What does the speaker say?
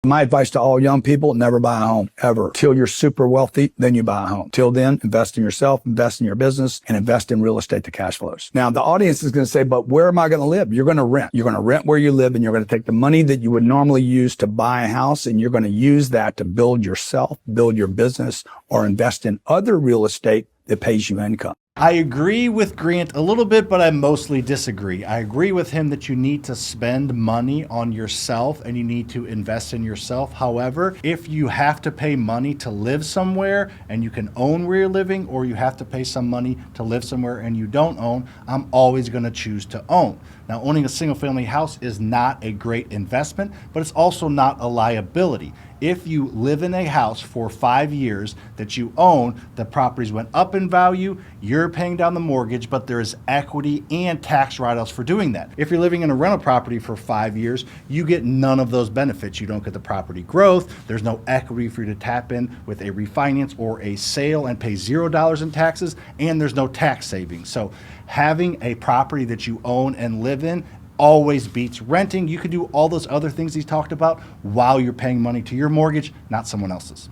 My advice to all young people, never buy a home, ever. Till you're super wealthy, then you buy a home. Till then, invest in yourself, invest in your business, and invest in real estate to cash flows. Now, the audience is going to say, but where am I going to live? You're going to rent. You're going to rent where you live, and you're going to take the money that you would normally use to buy a house, and you're going to use that to build yourself, build your business, or invest in other real estate that pays you income. I agree with Grant a little bit, but I mostly disagree. I agree with him that you need to spend money on yourself and you need to invest in yourself. However, if you have to pay money to live somewhere and you can own where you're living, or you have to pay some money to live somewhere and you don't own, I'm always going to choose to own. Now, owning a single family house is not a great investment, but it's also not a liability. If you live in a house for 5 years that you own, the properties went up in value, you're paying down the mortgage, but there is equity and tax write-offs for doing that. If you're living in a rental property for 5 years, you get none of those benefits. You don't get the property growth. There's no equity for you to tap in with a refinance or a sale and pay $0 in taxes, and there's no tax savings. So having a property that you own and live in always beats renting. You can do all those other things he's talked about while you're paying money to your mortgage, not someone else's.